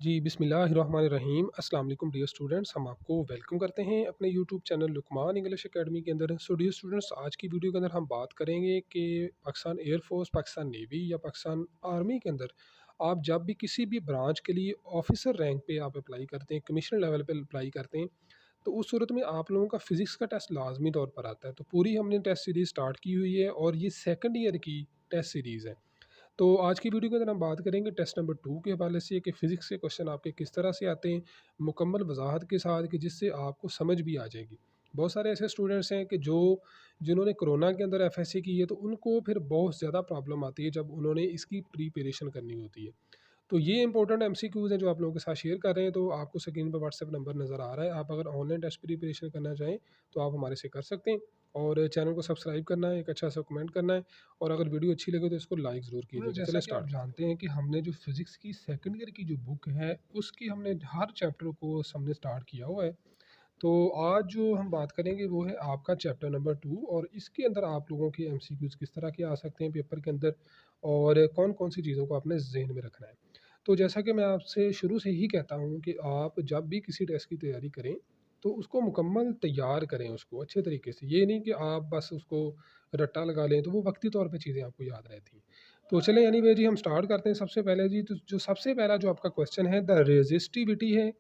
जी, बिस्मिल्लाहिर्रहमानिर्रहीम। अस्सलाम वालेकुम डियर स्टूडेंट्स, हम आपको वेलकम करते हैं अपने YouTube channel Luqman English Academy के अंदर। सो डियर स्टूडेंट्स, आज की वीडियो के अंदर हम बात करेंगे कि पाकिस्तान एयरफोर्स, पाकिस्तान नेवी या पाकिस्तान आर्मी के अंदर आप जब भी किसी भी ब्रांच के लिए ऑफिसर रैंक पे आप अप्लाई करते हैं, कमिश्नर लेवल पे अप्लाई करते हैं, तो उस सूरत में आप लोगों का फ़िज़िक्स का टेस्ट लाजमी तौर पर आता है। तो पूरी हमने टेस्ट सीरीज़ स्टार्ट की हुई है और ये सेकंड ईयर की टेस्ट सीरीज़ है। तो आज की वीडियो के अंदर हम बात करेंगे टेस्ट नंबर 2 के हवाले से कि फ़िज़िक्स के क्वेश्चन आपके किस तरह से आते हैं, मुकम्मल वज़ाहत के साथ, कि जिससे आपको समझ भी आ जाएगी। बहुत सारे ऐसे स्टूडेंट्स हैं कि जिन्होंने कोरोना के अंदर एफएससी की है, तो उनको फिर बहुत ज़्यादा प्रॉब्लम आती है जब उन्होंने इसकी प्रिपरेशन करनी होती है। तो ये इंपॉर्टेंट एमसीक्यूज़ हैं जो आप लोगों के साथ शेयर कर रहे हैं। तो आपको स्क्रीन पर व्हाट्सएप नंबर नज़र आ रहा है। आप अगर ऑनलाइन टेस्ट प्रिपरेशन करना चाहें तो आप हमारे से कर सकते हैं। और चैनल को सब्सक्राइब करना है, एक अच्छा सा कमेंट करना है, और अगर वीडियो अच्छी लगे तो इसको लाइक ज़रूर कीजिएगा। जैसा कि आप जानते हैं कि हमने जो फिज़िक्स की सेकंड ईयर की जो बुक है, उसकी हमने हर चैप्टर को हमने स्टार्ट किया हुआ है। तो आज जो हम बात करेंगे वो है आपका चैप्टर नंबर 2, और इसके अंदर आप लोगों के एमसीक्यूज़ किस तरह के आ सकते हैं पेपर के अंदर, और कौन-कौन सी चीज़ों को आपने ज़हन में रखना है। तो जैसा कि मैं आपसे शुरू से ही कहता हूँ कि आप जब भी किसी टेस्ट की तैयारी करें, तो उसको मुकम्मल तैयार करें उसको अच्छे तरीके से। ये नहीं कि आप बस उसको रट्टा लगा लें, तो वो वक़्ती तौर पे चीज़ें आपको याद रहती हैं। तो चलें एनीवे जी, हम स्टार्ट करते हैं। सबसे पहले जी, तो जो सबसे पहला जो आपका क्वेश्चन है, द रेज़िस्टिविटी है।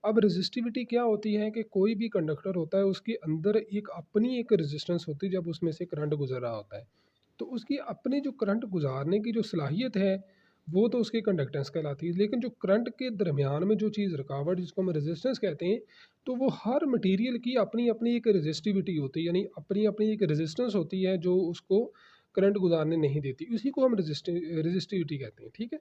अब रेज़िस्टिविटी क्या होती है कि कोई भी कंडक्टर होता है, उसके अंदर एक रेज़िस्टेंस होती है जब उसमें से करंट गुज़र रहा होता है। तो उसकी अपनी जो करंट गुज़ारने की जो सलाहियत है, वो तो उसकी कंडक्टेंस कहलाती है। लेकिन जो करंट के दरमियान में जो चीज़ रुकावट, जिसको हम रेज़िस्टेंस कहते हैं, तो वो हर मटीरियल की अपनी-अपनी एक रेज़िस्टिविटी होती है, यानी अपनी-अपनी एक रेज़िस्टेंस होती है जो उसको करंट गुज़ारने नहीं देती। उसी को हम रेज़िस्टिविटी कहते हैं, ठीक है?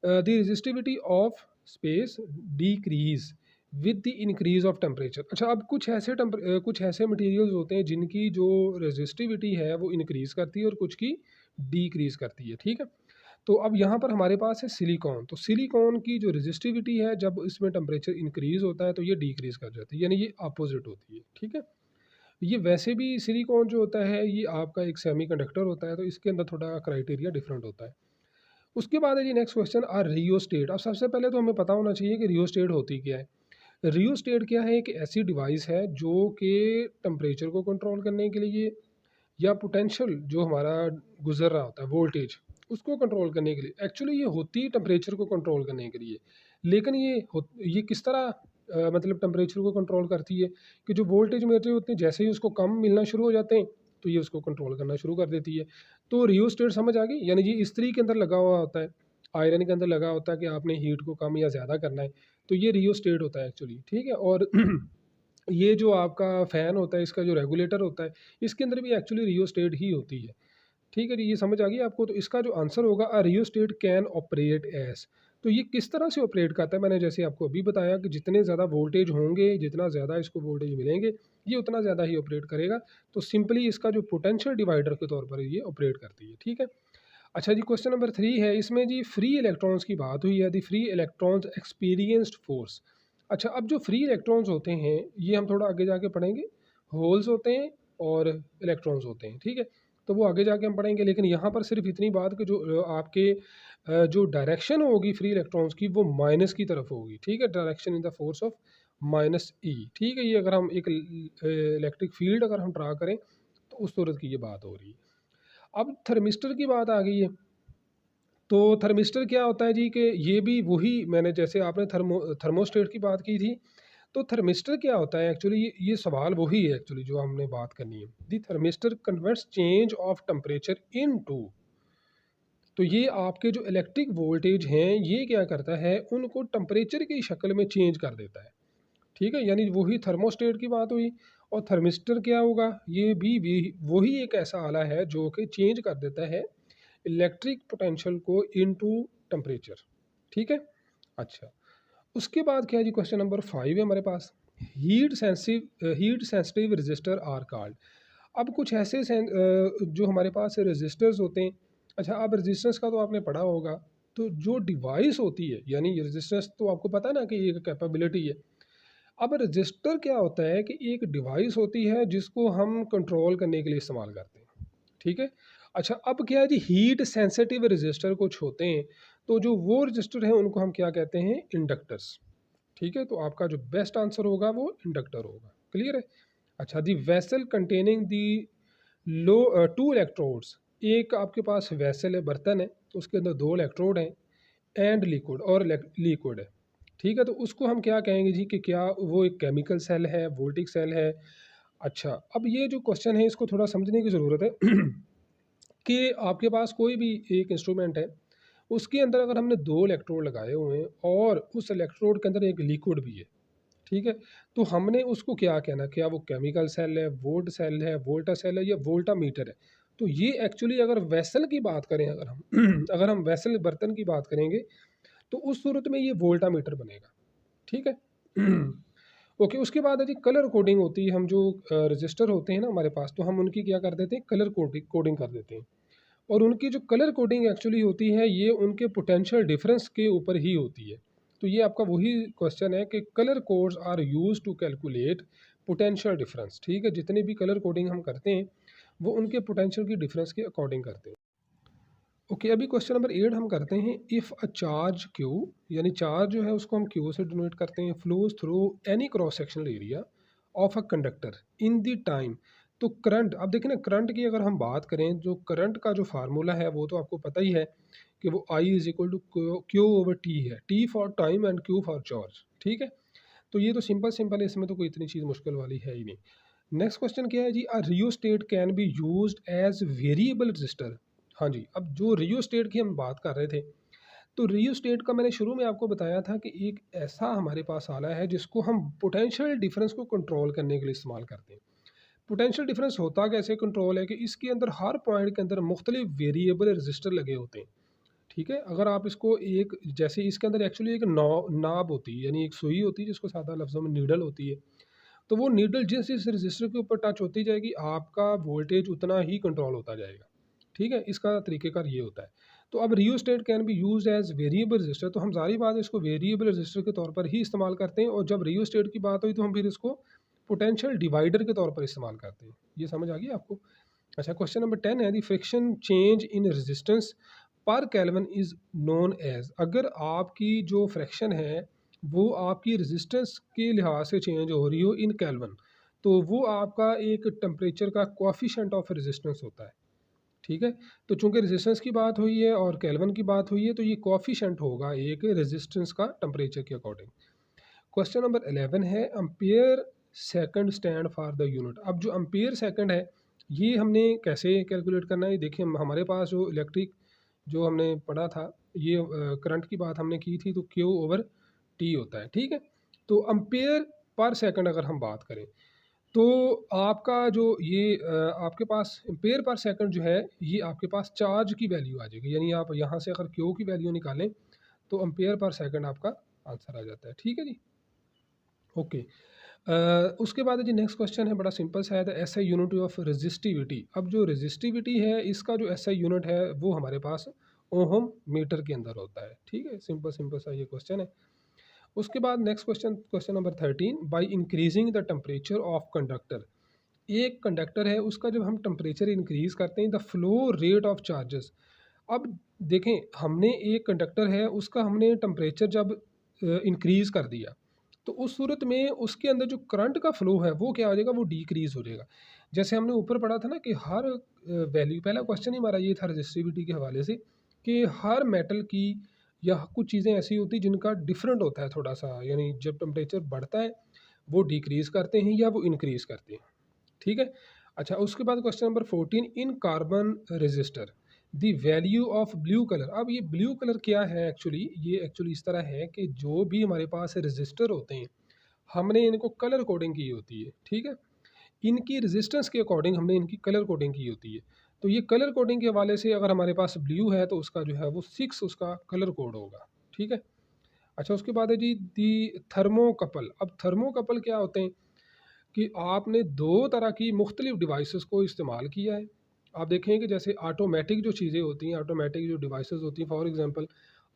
The resistivity of space decrease with the increase of temperature. अच्छा, अब कुछ ऐसे मटीरियल्स होते हैं जिनकी जो रेज़िस्टिविटी है वो इंक्रीज़ करती है और कुछ की डिक्रीज़ करती है, ठीक है? तो अब यहाँ पर हमारे पास है सिलिकॉन। तो सिलिकॉन की जो रेज़िस्टिविटी है, जब इसमें टेम्परेचर इंक्रीज़ होता है तो ये डिक्रीज़ कर जाती है, यानी ये अपोज़िट होती है, ठीक है? ये वैसे भी सिलिकॉन जो होता है, ये आपका एक सेमीकंडक्टर होता है, तो इसके अंदर थोड़ा क्राइटेरिया डिफरेंट होता है। उसके बाद है जी नेक्स्ट क्वेश्चन, रियोस्टेट। अब सबसे पहले तो हमें पता होना चाहिए कि रियोस्टेट होती क्या है। रियोस्टेट क्या है? एक ऐसी डिवाइस है जो कि टेम्परेचर को कंट्रोल करने के लिए, या पोटेंशियल जो हमारा गुजर रहा होता है वोल्टेज, उसको कंट्रोल करने के लिए, एक्चुअली ये होती है टेम्परेचर को कंट्रोल करने के लिए। लेकिन ये किस तरह मतलब टेम्परेचर को कंट्रोल करती है, कि जो वोल्टेज मीटर होते हैं, जैसे ही उसको कम मिलना शुरू हो जाते हैं, तो ये उसको कंट्रोल करना शुरू कर देती है। तो रियोस्टेट समझ आ गई, यानी ये इस्त्री के अंदर लगा हुआ होता है, आयरन के अंदर लगा होता है कि आपने हीट को कम या ज़्यादा करना है, तो ये रियोस्टेट होता है एक्चुअली, ठीक है? और ये जो आपका फ़ैन होता है, इसका जो रेगुलेटर होता है, इसके अंदर भी एक्चुअली रियोस्टेट ही होती है। ठीक है जी, ये समझ आ गई आपको? तो इसका जो आंसर होगा, अ रियोस्टेट कैन ऑपरेट एज़। तो ये किस तरह से ऑपरेट करता है, मैंने जैसे आपको अभी बताया कि जितने ज़्यादा वोल्टेज होंगे, जितना ज़्यादा इसको वोल्टेज मिलेंगे, ये उतना ज़्यादा ही ऑपरेट करेगा। तो सिंपली इसका जो पोटेंशियल डिवाइडर के तौर पर ये ऑपरेट करती है, ठीक है? अच्छा जी, क्वेश्चन नंबर 3 है, इसमें जी फ्री इलेक्ट्रॉन्स की बात हुई है, the free electrons experienced force. अच्छा, अब जो फ्री इलेक्ट्रॉन्स होते हैं, ये हम थोड़ा आगे जाके पढ़ेंगे। होल्स होते हैं और इलेक्ट्रॉन्स होते हैं, ठीक है? तो वो आगे जाके हम पढ़ेंगे, लेकिन यहाँ पर सिर्फ इतनी बात कि जो आपके जो डायरेक्शन होगी फ्री इलेक्ट्रॉन्स की, वो माइनस की तरफ होगी, ठीक है? Direction in the force of minus e, ठीक है? ये अगर हम एक इलेक्ट्रिक फील्ड अगर हम ड्रा करें, तो उस सूरत की ये बात हो रही है। अब थर्मिस्टर की बात आ गई है। तो थर्मिस्टर क्या होता है जी, कि ये भी वही, मैंने जैसे आपने थर्मोस्टेट की बात की थी, तो थर्मिस्टर क्या होता है एक्चुअली, ये सवाल वही है एक्चुअली जो हमने बात करनी है। The thermistor converts change of temperature into. तो ये आपके जो इलेक्ट्रिक वोल्टेज हैं, ये क्या करता है, उनको टेम्परेचर की शक्ल में चेंज कर देता है, ठीक है? यानी वही थर्मोस्टेट की बात हुई। और थर्मिस्टर क्या होगा, ये भी वही एक ऐसा आला है जो कि चेंज कर देता है इलेक्ट्रिक पोटेंशियल को इनटू टेम्परेचर, ठीक है? अच्छा, उसके बाद क्या है जी, क्वेश्चन नंबर 5 है हमारे पास। Heat sensitive resistor are called. अब कुछ ऐसे जो हमारे पास रजिस्टर्स होते हैं। अच्छा, अब रजिस्टेंस का तो आपने पढ़ा होगा। तो जो डिवाइस होती है, यानी रजिस्टेंस तो आपको पता है ना कि एक कैपेबिलिटी है। अब रजिस्टर क्या होता है कि एक डिवाइस होती है जिसको हम कंट्रोल करने के लिए इस्तेमाल करते हैं, ठीक है? अच्छा, अब क्या है जी, हीट सेंसिटिव रजिस्टर कुछ होते हैं, तो जो वो रजिस्टर हैं उनको हम क्या कहते हैं, इंडक्टर्स। ठीक है, तो आपका जो बेस्ट आंसर होगा वो इंडक्टर होगा। क्लियर है। अच्छा, दी वेसल कंटेनिंग दी लो टू इलेक्ट्रोड्स, एक आपके पास वेसल है, बर्तन है, उसके अंदर दो इलेक्ट्रोड हैं, एंड लिक्विड और लिक्विड है। ठीक है, तो उसको हम क्या कहेंगे जी, कि क्या वो एक केमिकल सेल है, वोल्टिक सेल है। अच्छा, अब ये जो क्वेश्चन है इसको थोड़ा समझने की ज़रूरत है कि आपके पास कोई भी एक इंस्ट्रूमेंट है, उसके अंदर अगर हमने दो इलेक्ट्रोड लगाए हुए हैं और उस इलेक्ट्रोड के अंदर एक लिक्विड भी है, ठीक है, तो हमने उसको क्या कहना, क्या वो केमिकल सेल है, वोल्ट सेल है, वोल्टा सेल है, या वोल्टा मीटर है। तो ये एक्चुअली अगर वेसल की बात करें, अगर हम अगर हम वेसल बर्तन की बात करेंगे, तो उस सूरत में ये वोल्टा मीटर बनेगा। ठीक है। ओके, उसके बाद है जी कलर कोडिंग होती है। हम जो रजिस्टर होते हैं ना हमारे पास, तो हम उनकी क्या कर देते हैं, कलर कोडिंग कर देते हैं। और उनकी जो कलर कोडिंग एक्चुअली होती है, ये उनके पोटेंशियल डिफरेंस के ऊपर ही होती है। तो ये आपका वही क्वेश्चन है कि colour codes are use to calculate potential difference. ठीक है, जितने भी कलर कोडिंग हम करते हैं वो उनके पोटेंशियल की डिफरेंस के अकॉर्डिंग करते हैं। ओके, अभी क्वेश्चन नंबर 8 हम करते हैं। इफ़ अ चार्ज क्यू, यानी चार्ज जो है उसको हम क्यू से डिनोट करते हैं, flows through any cross sectional area of a conductor in the time. तो करंट, अब देखिए ना, करंट की अगर हम बात करें, जो करंट का जो फार्मूला है वो तो आपको पता ही है कि वो I is equal to q over t है, t for time and q for charge. ठीक है, तो ये तो सिंपल सिंपल है, इसमें तो कोई इतनी चीज़ मुश्किल वाली है ही नहीं। नेक्स्ट क्वेश्चन क्या है जी, a rheostat can be used as variable resistor. हाँ जी, अब जो रियोस्टेट की हम बात कर रहे थे, तो रियोस्टेट का मैंने शुरू में आपको बताया था कि एक ऐसा हमारे पास आला है जिसको हम पोटेंशियल डिफरेंस को कंट्रोल करने के लिए इस्तेमाल करते हैं। पोटेंशियल डिफरेंस होता कैसे कंट्रोल है, कि इसके अंदर हर पॉइंट के अंदर मुख्तलिफ वेरिएबल रजिस्टर लगे होते हैं। ठीक है, अगर आप इसको एक, जैसे इसके अंदर एक्चुअली एक नाब होती है, यानी एक सुई होती है जिसको सादा लफ्ज़ों में नीडल होती है। तो वो नीडल जिस जिस रजिस्टर के ऊपर टच होती जाएगी, आपका वोल्टेज उतना ही कंट्रोल होता जाएगा। ठीक है, इसका तरीक़ेकार ये होता है। तो अब rheostat can be used as variable resistor, तो हम ज़ाहिर बात है इसको वेरिएबल रजिस्टर के तौर पर ही इस्तेमाल करते हैं, और जब रियोस्टेट की बात हुई तो हम फिर इसको पोटेंशियल डिवाइडर के तौर पर इस्तेमाल करते हैं। ये समझ आ गई आपको। अच्छा, क्वेश्चन नंबर 10 है, the fractional change in resistance per kelvin is known as. अगर आपकी जो फ्रैक्शन है वो आपकी रेजिस्टेंस के लिहाज से चेंज हो रही हो इन केल्विन, तो वो आपका एक टेम्परेचर का कोएफिशिएंट ऑफ रेजिस्टेंस होता है। ठीक है, तो चूंकि रेजिस्टेंस की बात हुई है और केल्विन की बात हुई है, तो ये कोएफिशिएंट होगा एक रेजिस्टेंस का टेम्परेचर के अकॉर्डिंग। क्वेश्चन नंबर 11 है, ampere second stand for the unit. अब जो अम्पेयर सेकंड है, ये हमने कैसे कैलकुलेट करना है। देखिए, हमारे पास जो इलेक्ट्रिक जो हमने पढ़ा था, ये करंट की बात हमने की थी, तो क्यू ओवर टी होता है। ठीक है, तो अम्पेयर पर सेकंड अगर हम बात करें, तो आपका जो ये आपके पास एम्पेयर पर सेकंड जो है, ये आपके पास चार्ज की वैल्यू आ जाएगी। यानी आप यहाँ से अगर क्यू की वैल्यू निकालें तो एम्पेयर पर सेकंड आपका आंसर आ जाता है। ठीक है जी। ओके, उसके बाद जी नेक्स्ट क्वेश्चन है, बड़ा सिंपल सा है, S I unit of resistivity. अब जो रेजिस्टिविटी है, इसका जो एस आई यूनिट है वो हमारे पास ओहम मीटर के अंदर होता है। ठीक है, सिंपल सिंपल सा ये क्वेश्चन है। उसके बाद next question, question number 13, by increasing the temperature of conductor. एक कंडक्टर है, उसका जब हम टेम्परेचर इंक्रीज करते हैं, the flow rate of charges. अब देखें, हमने एक कंडक्टर है, उसका हमने टेम्परेचर जब इंक्रीज कर दिया, तो उस सूरत में उसके अंदर जो करंट का फ्लो है वो क्या हो जाएगा, वो डिक्रीज हो जाएगा। जैसे हमने ऊपर पढ़ा था ना कि हर वैल्यू, पहला क्वेश्चन ही हमारा ये था रजिस्टिविटी के हवाले से, कि हर मेटल की या कुछ चीज़ें ऐसी होती हैं जिनका डिफरेंट होता है थोड़ा सा, यानी जब टेम्परेचर बढ़ता है वो डिक्रीज करते हैं या वो इंक्रीज करते हैं। ठीक है। अच्छा, उसके बाद question number 14, in carbon register the value of blue colour. अब ये ब्लू कलर क्या है एक्चुअली, ये एक्चुअली इस तरह है कि जो भी हमारे पास रजिस्टर होते हैं, हमने इनको कलर कोडिंग की होती है। ठीक है, इनकी रेजिस्टेंस के अकॉर्डिंग हमने इनकी कलर कोडिंग की होती है। तो ये कलर कोडिंग के हवाले से अगर हमारे पास ब्लू है तो उसका जो है वो 6 उसका कलर कोड होगा। ठीक है। अच्छा, उसके बाद है जी दी थर्मोकपल। अब थर्मोकपल क्या होते हैं, कि आपने दो तरह की मुख्तलिफ डिवाइसेस को इस्तेमाल किया है। आप देखें कि जैसे ऑटोमेटिक जो चीज़ें होती हैं, ऑटोमेटिक जो डिवाइसेस होती हैं, फॉर एग्जांपल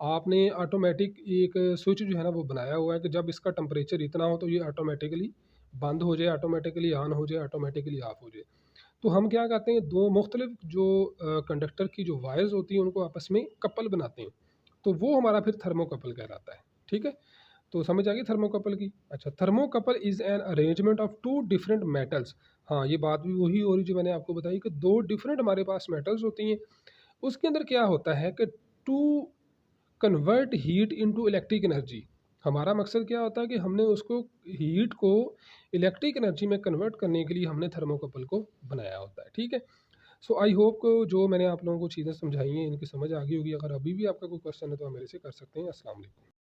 आपने ऑटोमेटिक एक स्विच जो है ना वो बनाया हुआ है कि जब इसका टेम्परेचर इतना हो तो ये ऑटोमेटिकली बंद हो जाए, ऑटोमेटिकली ऑन हो जाए, ऑटोमेटिकली ऑफ हो जाए। तो हम क्या करते हैं, दो मुख्तलिफ जो कंडक्टर की जो वायर्स होती हैं उनको आपस में कपल बनाते हैं। तो वो हमारा फिर थर्मोकपल कहलाता है। ठीक है? तो समझ आ गई थर्मोकपल की। अच्छा, thermocouple is an arrangement of two different metals. हाँ, ये बात भी वही हो रही जो मैंने आपको बताई कि 2 डिफरेंट हमारे पास मेटल्स होती हैं। उसके अंदर क्या होता है कि to convert heat into electric energy. हमारा मकसद क्या होता है कि हमने उसको हीट को इलेक्ट्रिक एनर्जी में कन्वर्ट करने के लिए हमने थर्मोकपल को बनाया होता है। ठीक है? सो आई होप जो मैंने आप लोगों को चीज़ें समझाई हैं इनकी समझ आ गई होगी। अगर अभी भी आपका कोई क्वेश्चन है तो आप मेरे से कर सकते हैं। अस्सलाम वालेकुम।